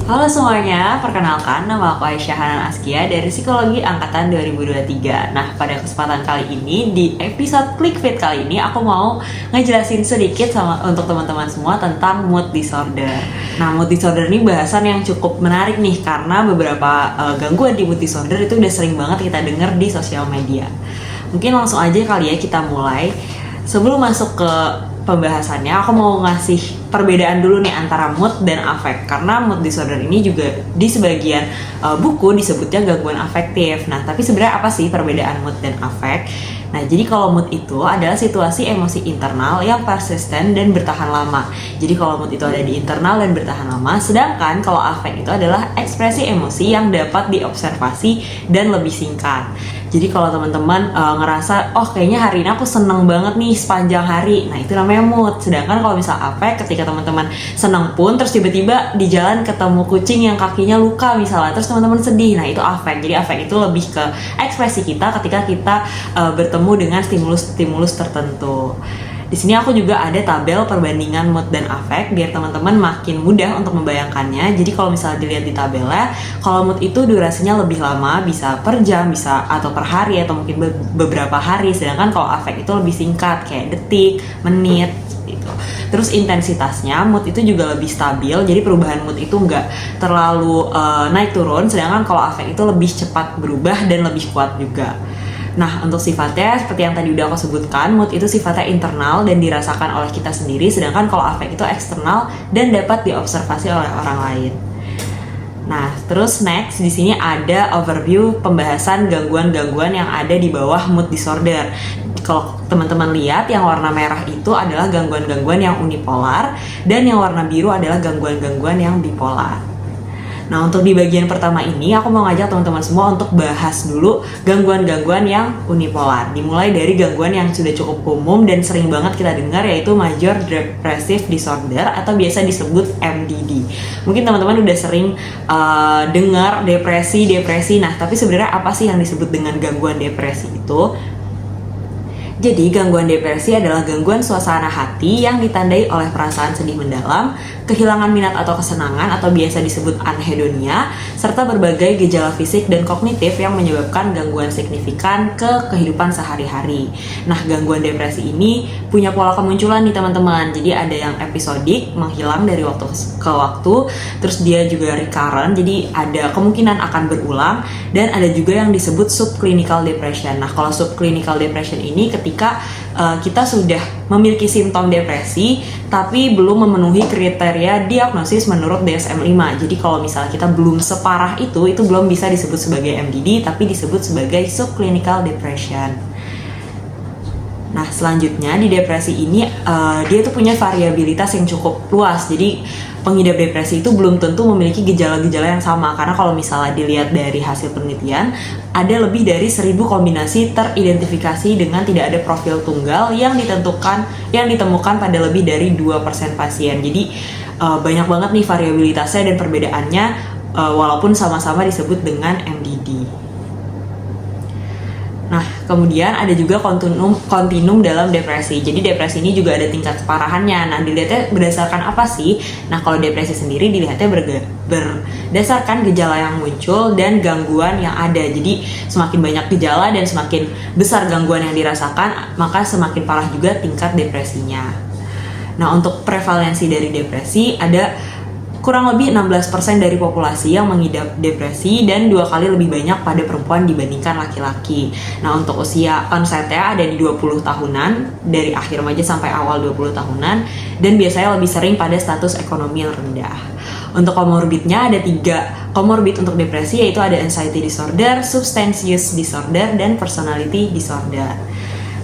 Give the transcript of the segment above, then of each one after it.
Halo semuanya, perkenalkan nama aku Aisyah Hanan Askia dari Psikologi Angkatan 2023. Nah, pada kesempatan kali ini, di episode ClickFit kali ini, aku mau ngejelasin sedikit untuk teman-teman semua tentang mood disorder. Nah, mood disorder ini bahasan yang cukup menarik nih, karena beberapa gangguan di mood disorder itu udah sering banget kita dengar di sosial media. Mungkin langsung aja kali ya kita mulai. Sebelum masuk ke pembahasannya, aku mau ngasih perbedaan dulu nih antara mood dan afek, karena mood disorder ini juga di sebagian buku disebutnya gangguan afektif. Nah, tapi sebenarnya apa sih perbedaan mood dan afek? Nah, jadi kalau mood itu adalah situasi emosi internal yang persisten dan bertahan lama. Jadi kalau mood itu ada di internal dan bertahan lama, sedangkan kalau afek itu adalah ekspresi emosi yang dapat diobservasi dan lebih singkat. Jadi kalau teman-teman ngerasa, oh kayaknya hari ini aku seneng banget nih sepanjang hari, nah itu namanya mood. Sedangkan kalau misal afek, ketika teman-teman seneng pun, terus tiba-tiba di jalan ketemu kucing yang kakinya luka misalnya, terus teman-teman sedih, nah itu afek. Jadi afek itu lebih ke ekspresi kita ketika kita bertemu dengan stimulus-stimulus tertentu. Di sini aku juga ada tabel perbandingan mood dan afek biar teman-teman makin mudah untuk membayangkannya. Jadi kalau misalnya dilihat di tabelnya, kalau mood itu durasinya lebih lama, bisa per jam, bisa atau per hari atau mungkin beberapa hari. Sedangkan kalau afek itu lebih singkat, kayak detik, menit gitu. Terus intensitasnya, mood itu juga lebih stabil. Jadi perubahan mood itu nggak terlalu naik turun. Sedangkan kalau afek itu lebih cepat berubah dan lebih kuat juga. Nah, untuk sifatnya seperti yang tadi udah aku sebutkan, mood itu sifatnya internal dan dirasakan oleh kita sendiri, sedangkan kalau afek itu eksternal dan dapat diobservasi oleh orang lain. Nah, terus next di sini ada overview pembahasan gangguan-gangguan yang ada di bawah mood disorder. Kalau teman-teman lihat, yang warna merah itu adalah gangguan-gangguan yang unipolar dan yang warna biru adalah gangguan-gangguan yang bipolar. Nah, untuk di bagian pertama ini, aku mau ngajak teman-teman semua untuk bahas dulu gangguan-gangguan yang unipolar. Dimulai dari gangguan yang sudah cukup umum dan sering banget kita dengar, yaitu Major Depressive Disorder atau biasa disebut MDD. Mungkin teman-teman udah sering dengar depresi. Nah, tapi sebenarnya apa sih yang disebut dengan gangguan depresi itu? Jadi, gangguan depresi adalah gangguan suasana hati yang ditandai oleh perasaan sedih mendalam, kehilangan minat atau kesenangan atau biasa disebut anhedonia, serta berbagai gejala fisik dan kognitif yang menyebabkan gangguan signifikan ke kehidupan sehari-hari. Nah, gangguan depresi ini punya pola kemunculan nih teman-teman. Jadi ada yang episodik, menghilang dari waktu ke waktu, terus dia juga recurrent, jadi ada kemungkinan akan berulang, dan ada juga yang disebut subclinical depression. Nah, kalau subclinical depression ini ketika kita sudah memiliki simptom depresi tapi belum memenuhi kriteria diagnosis menurut DSM-5. Jadi kalau misalnya kita belum separah itu belum bisa disebut sebagai MDD tapi disebut sebagai subclinical depression. Nah, selanjutnya di depresi ini dia tuh punya variabilitas yang cukup luas. Jadi pengidap depresi itu belum tentu memiliki gejala-gejala yang sama, karena kalau misalnya dilihat dari hasil penelitian, ada lebih dari 1000 kombinasi teridentifikasi dengan tidak ada profil tunggal yang ditemukan pada lebih dari 2% pasien. Jadi banyak banget nih variabilitasnya dan perbedaannya walaupun sama-sama disebut dengan MDD. Nah, kemudian ada juga kontinum dalam depresi. Jadi depresi ini juga ada tingkat keparahannya. Nah, dilihatnya berdasarkan apa sih? Nah, kalau depresi sendiri dilihatnya berdasarkan gejala yang muncul dan gangguan yang ada. Jadi semakin banyak gejala dan semakin besar gangguan yang dirasakan, maka semakin parah juga tingkat depresinya. Nah, untuk prevalensi dari depresi ada kurang lebih 16% dari populasi yang mengidap depresi dan 2 kali lebih banyak pada perempuan dibandingkan laki-laki. Nah, untuk usia onsetnya ada di 20 tahunan, dari akhir remaja sampai awal 20 tahunan, dan biasanya lebih sering pada status ekonomi yang rendah. Untuk komorbidnya ada 3 komorbid untuk depresi, yaitu ada anxiety disorder, substance use disorder, dan personality disorder.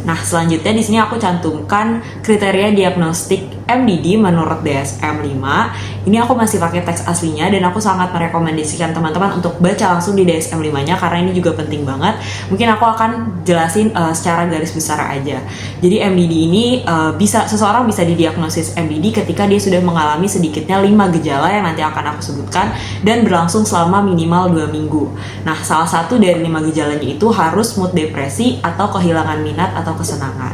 Nah, selanjutnya di sini aku cantumkan kriteria diagnostik MDD menurut DSM-5. Ini aku masih pakai teks aslinya dan aku sangat merekomendasikan teman-teman untuk baca langsung di DSM-5-nya karena ini juga penting banget. Mungkin aku akan jelasin secara garis besar aja. Jadi MDD ini seseorang bisa didiagnosis MDD ketika dia sudah mengalami sedikitnya 5 gejala yang nanti akan aku sebutkan dan berlangsung selama minimal 2 minggu. Nah, salah satu dari 5 gejalanya itu harus mood depresi atau kehilangan minat atau kesenangan.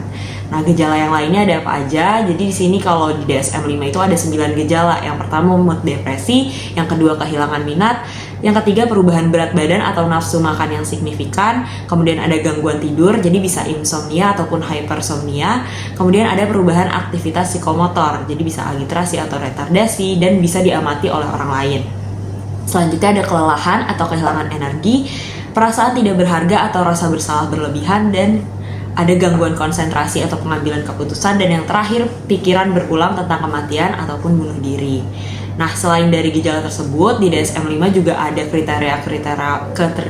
Nah, gejala yang lainnya ada apa aja? Jadi di sini kalau di DSM-5 itu ada 9 gejala. Yang pertama mood depresi, yang kedua kehilangan minat, yang ketiga perubahan berat badan atau nafsu makan yang signifikan, kemudian ada gangguan tidur, jadi bisa insomnia ataupun hypersomnia, kemudian ada perubahan aktivitas psikomotor, jadi bisa agitasi atau retardasi, dan bisa diamati oleh orang lain. Selanjutnya ada kelelahan atau kehilangan energi, perasaan tidak berharga atau rasa bersalah berlebihan, dan ada gangguan konsentrasi atau pengambilan keputusan, dan yang terakhir pikiran berulang tentang kematian ataupun bunuh diri. Nah, selain dari gejala tersebut, di DSM-5 juga ada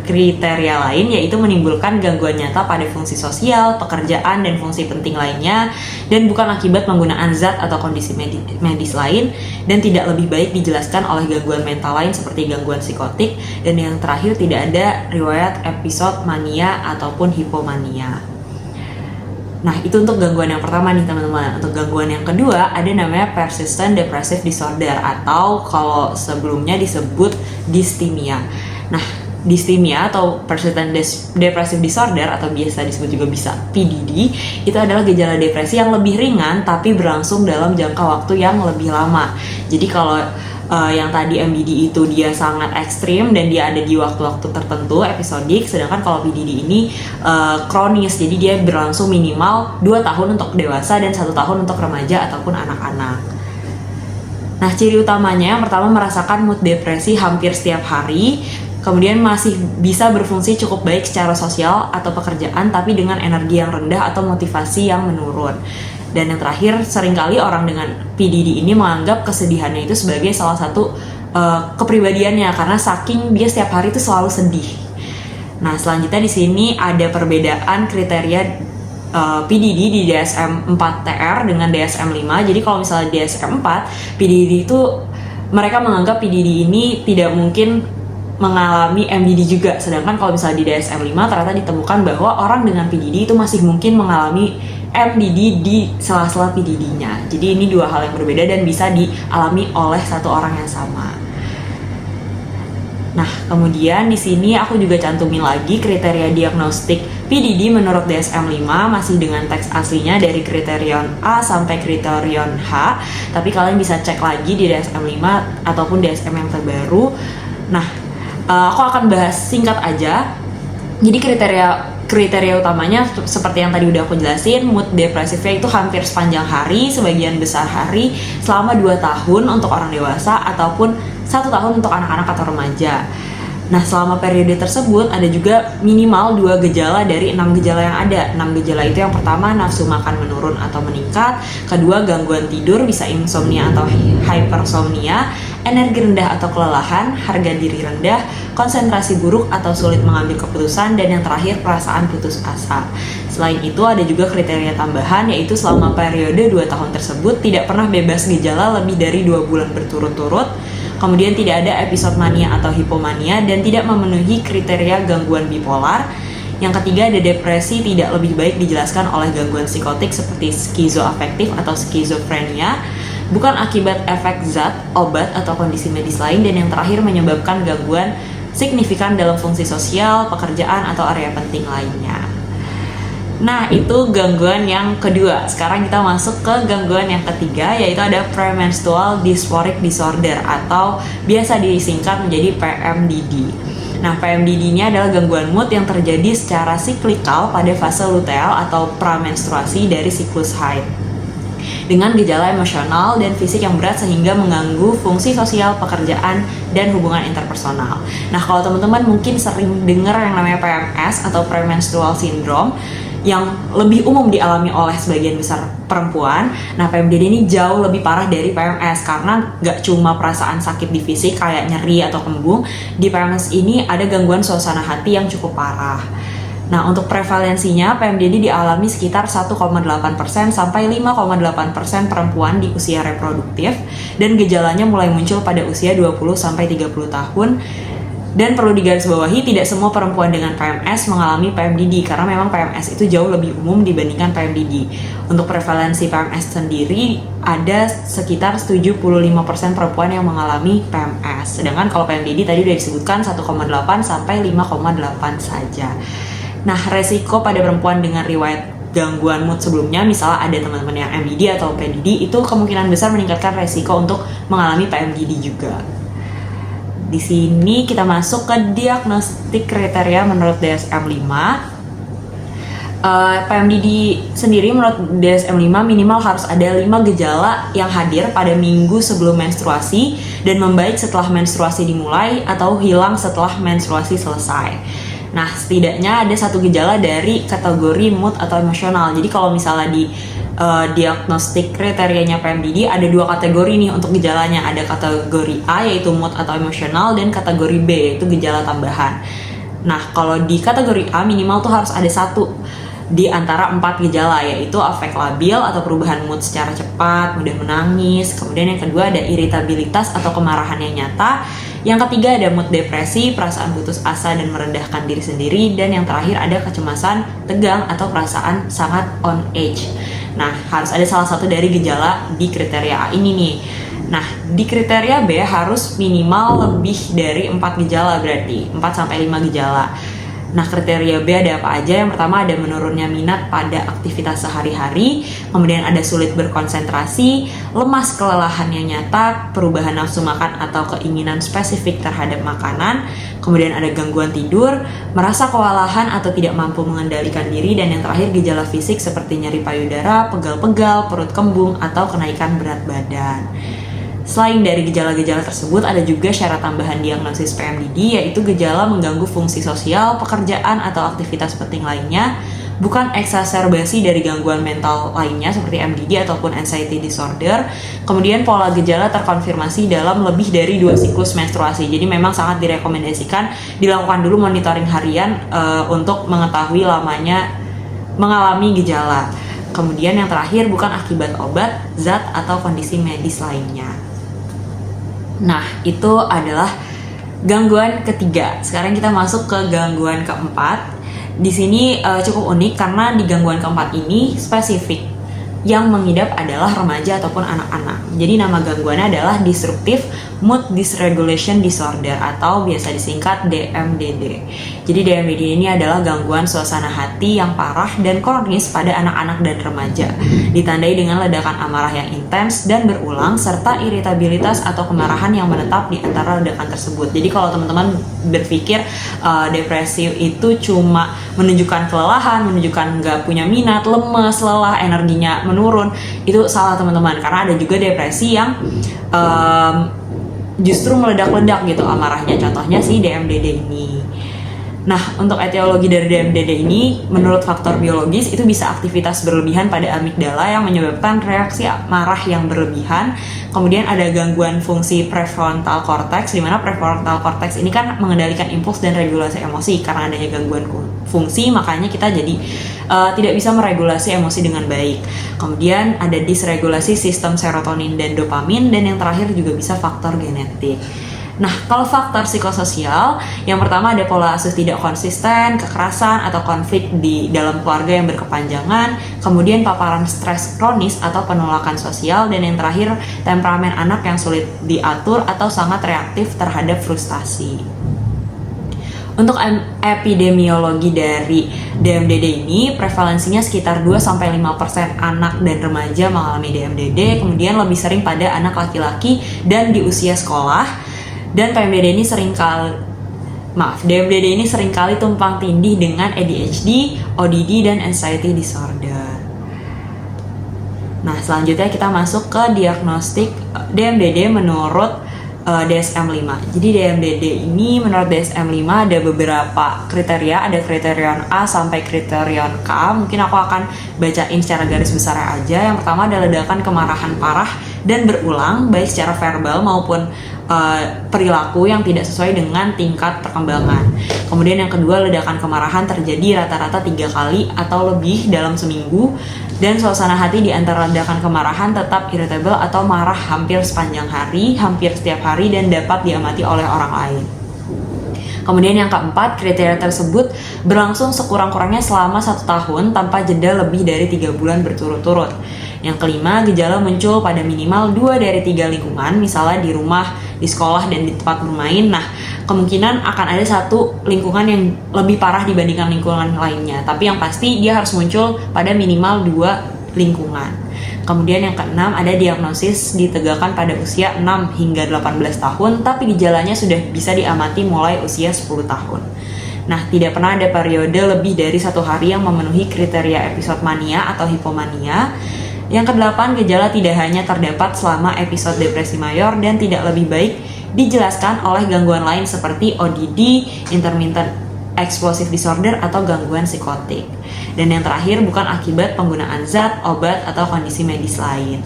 kriteria lain, yaitu menimbulkan gangguan nyata pada fungsi sosial, pekerjaan, dan fungsi penting lainnya, dan bukan akibat penggunaan zat atau kondisi medis lain, dan tidak lebih baik dijelaskan oleh gangguan mental lain seperti gangguan psikotik, dan yang terakhir tidak ada riwayat episode mania ataupun hipomania. Nah, itu untuk gangguan yang pertama nih teman-teman. Untuk gangguan yang kedua ada namanya persistent depressive disorder atau kalau sebelumnya disebut dysthymia. Nah, dysthymia atau persistent depressive disorder atau biasa disebut juga bisa PDD, itu adalah gejala depresi yang lebih ringan tapi berlangsung dalam jangka waktu yang lebih lama. Jadi kalau yang tadi MDD itu dia sangat ekstrim dan dia ada di waktu-waktu tertentu episodik, sedangkan kalau PDD ini kronis, jadi dia berlangsung minimal 2 tahun untuk dewasa dan 1 tahun untuk remaja ataupun anak-anak. Nah, ciri utamanya yang pertama merasakan mood depresi hampir setiap hari, kemudian masih bisa berfungsi cukup baik secara sosial atau pekerjaan tapi dengan energi yang rendah atau motivasi yang menurun. Dan yang terakhir, seringkali orang dengan PDD ini menganggap kesedihannya itu sebagai salah satu kepribadiannya karena saking dia setiap hari itu selalu sedih. Nah, selanjutnya di sini ada perbedaan kriteria PDD di DSM-4-TR dengan DSM-5. Jadi kalau misalnya DSM-4, PDD itu mereka menganggap PDD ini tidak mungkin mengalami MDD juga. Sedangkan kalau misalnya di DSM-5 ternyata ditemukan bahwa orang dengan PDD itu masih mungkin mengalami MDD di sela-sela PDD-nya. Jadi ini dua hal yang berbeda dan bisa dialami oleh satu orang yang sama. Nah, kemudian di sini aku juga cantumin lagi kriteria diagnostik PDD menurut DSM-5 masih dengan teks aslinya dari kriterion A sampai kriterion H. Tapi kalian bisa cek lagi di DSM-5 ataupun DSM yang terbaru. Nah, aku akan bahas singkat aja. Jadi kriteria utamanya seperti yang tadi udah aku jelasin, mood depresifnya itu hampir sepanjang hari, sebagian besar hari, selama 2 tahun untuk orang dewasa ataupun 1 tahun untuk anak-anak atau remaja. Nah, selama periode tersebut ada juga minimal 2 gejala dari 6 gejala yang ada. 6 gejala itu yang pertama nafsu makan menurun atau meningkat, kedua gangguan tidur bisa insomnia atau hypersomnia, energi rendah atau kelelahan, harga diri rendah, konsentrasi buruk atau sulit mengambil keputusan, dan yang terakhir perasaan putus asa. Selain itu ada juga kriteria tambahan, yaitu selama periode 2 tahun tersebut tidak pernah bebas gejala lebih dari 2 bulan berturut-turut, kemudian tidak ada episode mania atau hipomania, dan tidak memenuhi kriteria gangguan bipolar. Yang ketiga ada depresi tidak lebih baik dijelaskan oleh gangguan psikotik seperti skizoafektif atau skizofrenia, bukan akibat efek zat, obat, atau kondisi medis lain, dan yang terakhir menyebabkan gangguan signifikan dalam fungsi sosial, pekerjaan, atau area penting lainnya. Nah, itu gangguan yang kedua. Sekarang kita masuk ke gangguan yang ketiga, yaitu ada premenstrual dysphoric disorder atau biasa disingkat menjadi PMDD. Nah, PMDD ini adalah gangguan mood yang terjadi secara siklikal pada fase luteal atau pramenstruasi dari siklus haid, dengan gejala emosional dan fisik yang berat sehingga mengganggu fungsi sosial, pekerjaan, dan hubungan interpersonal. Nah, kalau teman-teman mungkin sering dengar yang namanya PMS atau premenstrual syndrome, yang lebih umum dialami oleh sebagian besar perempuan. Nah, PMDD ini jauh lebih parah dari PMS karena gak cuma perasaan sakit di fisik kayak nyeri atau kembung. Di PMS ini ada gangguan suasana hati yang cukup parah. Nah, untuk prevalensinya PMDD dialami sekitar 1,8% sampai 5,8% perempuan di usia reproduktif, dan gejalanya mulai muncul pada usia 20 sampai 30 tahun. Dan perlu digarisbawahi, tidak semua perempuan dengan PMS mengalami PMDD karena memang PMS itu jauh lebih umum dibandingkan PMDD. Untuk prevalensi PMS sendiri ada sekitar 75% perempuan yang mengalami PMS. Sedangkan kalau PMDD tadi udah disebutkan 1,8 sampai 5,8 saja. Nah, resiko pada perempuan dengan riwayat gangguan mood sebelumnya, misalnya ada teman-teman yang MDD atau PDD, itu kemungkinan besar meningkatkan resiko untuk mengalami PMDD juga. Di sini kita masuk ke diagnostik kriteria menurut DSM-5. PMDD sendiri menurut DSM-5 minimal harus ada 5 gejala yang hadir pada minggu sebelum menstruasi dan membaik setelah menstruasi dimulai atau hilang setelah menstruasi selesai. Nah, setidaknya ada 1 gejala dari kategori mood atau emosional. Jadi kalau misalnya di diagnostik kriterianya PMDD ada 2 kategori nih untuk gejalanya. Ada kategori A yaitu mood atau emosional, dan kategori B yaitu gejala tambahan. Nah, kalau di kategori A minimal tuh harus ada 1 di antara 4 gejala, yaitu afek labil atau perubahan mood secara cepat, mudah menangis. Kemudian yang kedua ada iritabilitas atau kemarahan yang nyata. Yang ketiga ada mood depresi, perasaan putus asa dan merendahkan diri sendiri. Dan yang terakhir ada kecemasan, tegang, atau perasaan sangat on edge. Nah, harus ada salah satu dari gejala di kriteria A ini nih. Nah, di kriteria B harus minimal lebih dari 4 gejala, berarti 4-5 gejala. Nah, kriteria B ada apa aja? Yang pertama ada menurunnya minat pada aktivitas sehari-hari, kemudian ada sulit berkonsentrasi, lemas kelelahan yang nyata, perubahan nafsu makan atau keinginan spesifik terhadap makanan, kemudian ada gangguan tidur, merasa kewalahan atau tidak mampu mengendalikan diri, dan yang terakhir gejala fisik seperti nyeri payudara, pegal-pegal, perut kembung, atau kenaikan berat badan. Selain dari gejala-gejala tersebut, ada juga syarat tambahan diagnosis PMDD, yaitu gejala mengganggu fungsi sosial, pekerjaan, atau aktivitas penting lainnya, bukan eksaserbasi dari gangguan mental lainnya seperti MDD ataupun anxiety disorder. Kemudian pola gejala terkonfirmasi dalam lebih dari 2 siklus menstruasi. Jadi memang sangat direkomendasikan dilakukan dulu monitoring harian untuk mengetahui lamanya mengalami gejala. Kemudian yang terakhir bukan akibat obat, zat, atau kondisi medis lainnya. Nah, itu adalah gangguan ketiga. Sekarang kita masuk ke gangguan keempat. Di sini cukup unik karena di gangguan keempat ini spesifik. Yang mengidap adalah remaja ataupun anak-anak. Jadi nama gangguannya adalah Disruptive Mood Dysregulation Disorder atau biasa disingkat DMDD. Jadi DMDD ini adalah gangguan suasana hati yang parah dan kronis pada anak-anak dan remaja. Ditandai dengan ledakan amarah yang intens dan berulang serta iritabilitas atau kemarahan yang menetap di antara ledakan tersebut. Jadi kalau teman-teman berpikir depresi itu cuma menunjukkan kelelahan, menunjukkan nggak punya minat, lemes, lelah, energinya menurun, itu salah teman-teman, karena ada juga depresi yang justru meledak-ledak gitu amarahnya, contohnya si DMDD ini. Nah, untuk etiologi dari DMDD ini, menurut faktor biologis itu bisa aktivitas berlebihan pada amigdala yang menyebabkan reaksi marah yang berlebihan. Kemudian ada gangguan fungsi prefrontal cortex, di mana prefrontal cortex ini kan mengendalikan impuls dan regulasi emosi. Karena adanya gangguan fungsi, makanya kita jadi tidak bisa meregulasi emosi dengan baik. Kemudian ada disregulasi sistem serotonin dan dopamin, dan yang terakhir juga bisa faktor genetik. Nah, kalau faktor psikososial, yang pertama ada pola asuh tidak konsisten, kekerasan atau konflik di dalam keluarga yang berkepanjangan, kemudian paparan stres kronis atau penolakan sosial, dan yang terakhir temperamen anak yang sulit diatur atau sangat reaktif terhadap frustasi. Untuk epidemiologi dari DMDD ini, prevalensinya sekitar 2-5% anak dan remaja mengalami DMDD, kemudian lebih sering pada anak laki-laki dan di usia sekolah. Dan DMDD ini seringkali tumpang tindih dengan ADHD, ODD, dan anxiety disorder. Nah, selanjutnya kita masuk ke diagnostik DMDD menurut DSM-5. Jadi DMDD ini menurut DSM-5 ada beberapa kriteria, ada kriterion A sampai kriterion K. Mungkin aku akan bacain secara garis besar aja. Yang pertama ada ledakan kemarahan parah dan berulang, baik secara verbal maupun perilaku yang tidak sesuai dengan tingkat perkembangan. Kemudian yang kedua, ledakan kemarahan terjadi rata-rata 3 kali atau lebih dalam seminggu, dan suasana hati di antara ledakan kemarahan tetap irritable atau marah hampir sepanjang hari, hampir setiap hari, dan dapat diamati oleh orang lain. Kemudian yang keempat, kriteria tersebut berlangsung sekurang-kurangnya selama 1 tahun tanpa jeda lebih dari 3 bulan berturut-turut. Yang kelima, gejala muncul pada minimal 2 dari 3 lingkungan, misalnya di rumah, di sekolah, dan di tempat bermain. Nah, kemungkinan akan ada satu lingkungan yang lebih parah dibandingkan lingkungan lainnya. Tapi yang pasti dia harus muncul pada minimal 2 lingkungan. Kemudian yang keenam, ada diagnosis ditegakkan pada usia 6 hingga 18 tahun, tapi gejalanya sudah bisa diamati mulai usia 10 tahun. Nah, tidak pernah ada periode lebih dari 1 hari yang memenuhi kriteria episode mania atau hipomania. Yang kedelapan, gejala tidak hanya terdapat selama episode depresi mayor dan tidak lebih baik dijelaskan oleh gangguan lain seperti ODD, intermittent explosive disorder, atau gangguan psikotik. Dan yang terakhir, bukan akibat penggunaan zat, obat, atau kondisi medis lain.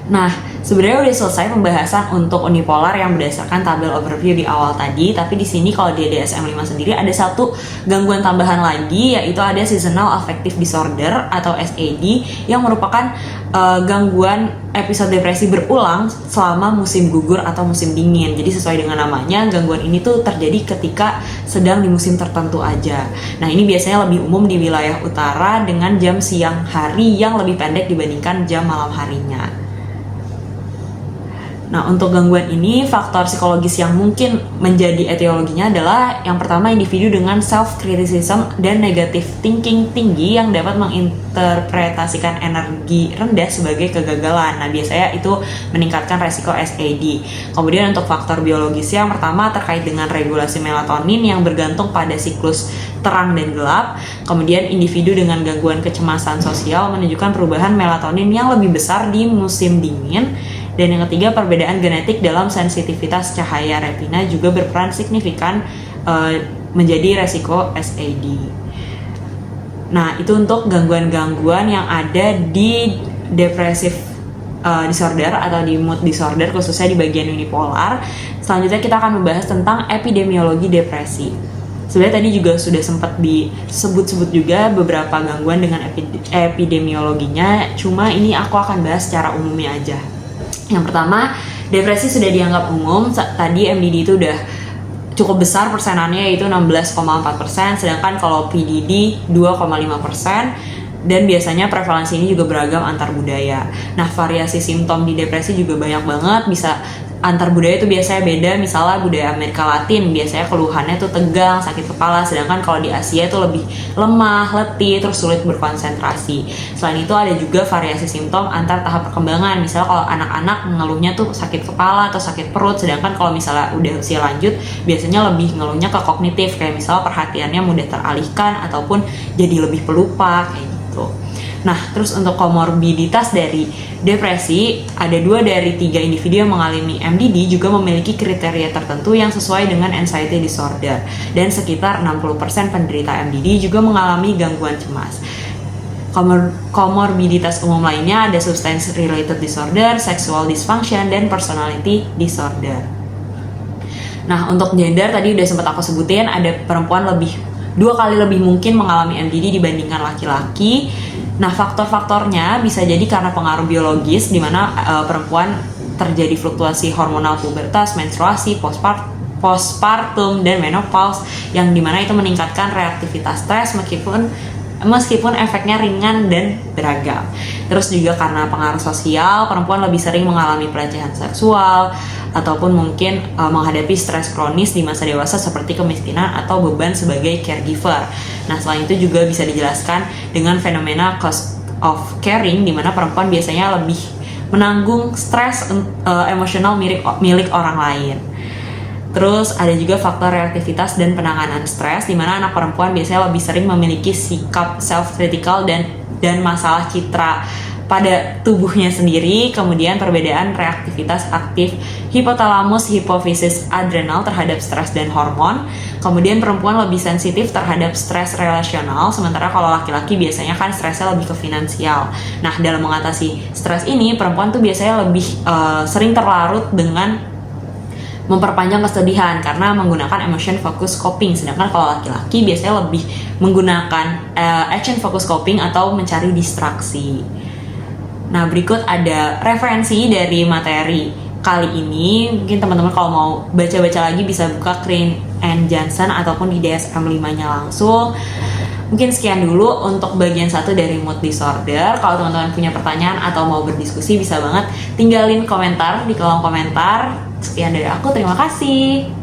Nah, sebenarnya udah selesai pembahasan untuk unipolar yang berdasarkan tabel overview di awal tadi, tapi di sini kalau di DSM-5 sendiri ada satu gangguan tambahan lagi, yaitu ada seasonal affective disorder atau SAD yang merupakan gangguan episode depresi berulang selama musim gugur atau musim dingin. Jadi sesuai dengan namanya, gangguan ini tuh terjadi ketika sedang di musim tertentu aja. Nah, ini biasanya lebih umum di wilayah utara dengan jam siang hari yang lebih pendek dibandingkan jam malam harinya. Nah, untuk gangguan ini, faktor psikologis yang mungkin menjadi etiologinya adalah yang pertama, individu dengan self-criticism dan negative thinking tinggi yang dapat menginterpretasikan energi rendah sebagai kegagalan. Nah, biasanya itu meningkatkan resiko SAD. Kemudian untuk faktor biologis yang pertama terkait dengan regulasi melatonin yang bergantung pada siklus terang dan gelap. Kemudian individu dengan gangguan kecemasan sosial menunjukkan perubahan melatonin yang lebih besar di musim dingin. Dan yang ketiga, perbedaan genetik dalam sensitivitas cahaya retina juga berperan signifikan menjadi resiko SAD. Nah, itu untuk gangguan-gangguan yang ada di depressive disorder atau di mood disorder, khususnya di bagian unipolar. Selanjutnya kita akan membahas tentang epidemiologi depresi. Sebenarnya tadi juga sudah sempat disebut-sebut juga beberapa gangguan dengan epidemiologinya, cuma ini aku akan bahas secara umumnya aja. Yang pertama, depresi sudah dianggap umum. Tadi MDD itu udah cukup besar persenannya, yaitu 16,4%, sedangkan kalau PDD 2,5%, dan biasanya prevalensi ini juga beragam antar budaya. Nah, variasi simptom di depresi juga banyak banget, bisa antar budaya itu biasanya beda. Misalnya budaya Amerika Latin biasanya keluhannya tuh tegang, sakit kepala, sedangkan kalau di Asia itu lebih lemah, letih, terus sulit berkonsentrasi. Selain itu ada juga variasi simptom antar tahap perkembangan. Misalnya kalau anak-anak mengeluhnya tuh sakit kepala atau sakit perut, sedangkan kalau misalnya udah usia lanjut biasanya lebih ngeluhnya ke kognitif, kayak misalnya perhatiannya mudah teralihkan ataupun jadi lebih pelupa kayak gitu. Nah, terus untuk komorbiditas dari depresi, ada 2 dari 3 individu yang mengalami MDD juga memiliki kriteria tertentu yang sesuai dengan anxiety disorder, dan sekitar 60% penderita MDD juga mengalami gangguan cemas. Komorbiditas umum lainnya ada substance related disorder, sexual dysfunction, dan personality disorder. Nah, untuk gender tadi udah sempat aku sebutin, ada perempuan 2 kali lebih mungkin mengalami MDD dibandingkan laki-laki. Nah, faktor-faktornya bisa jadi karena pengaruh biologis, di mana perempuan terjadi fluktuasi hormonal pubertas, menstruasi, postpartum, dan menopause, yang dimana itu meningkatkan reaktivitas stres meskipun efeknya ringan dan beragam. Terus juga karena pengaruh sosial, perempuan lebih sering mengalami pelecehan seksual ataupun mungkin menghadapi stres kronis di masa dewasa seperti kemiskinan atau beban sebagai caregiver. Nah, selain itu juga bisa dijelaskan dengan fenomena cost of caring, di mana perempuan biasanya lebih menanggung stres emosional milik orang lain. Terus ada juga faktor reaktivitas dan penanganan stres, di mana anak perempuan biasanya lebih sering memiliki sikap self-critical dan masalah citra pada tubuhnya sendiri. Kemudian perbedaan reaktivitas aktif hipotalamus, hipofisis, adrenal terhadap stres dan hormon. Kemudian perempuan lebih sensitif terhadap stres relasional, sementara kalau laki-laki biasanya kan stresnya lebih ke finansial. Nah, dalam mengatasi stres ini, perempuan tuh biasanya lebih sering terlarut dengan memperpanjang kesedihan karena menggunakan emotion focus coping, sedangkan kalau laki-laki biasanya lebih menggunakan action focus coping atau mencari distraksi. Nah, berikut ada referensi dari materi kali ini. Mungkin teman-teman kalau mau baca-baca lagi bisa buka Crane and Johnson ataupun di DSM-5 nya langsung. Mungkin sekian dulu untuk bagian 1 dari mood disorder. Kalau teman-teman punya pertanyaan atau mau berdiskusi bisa banget tinggalin komentar di kolom komentar. Sekian dari aku, terima kasih.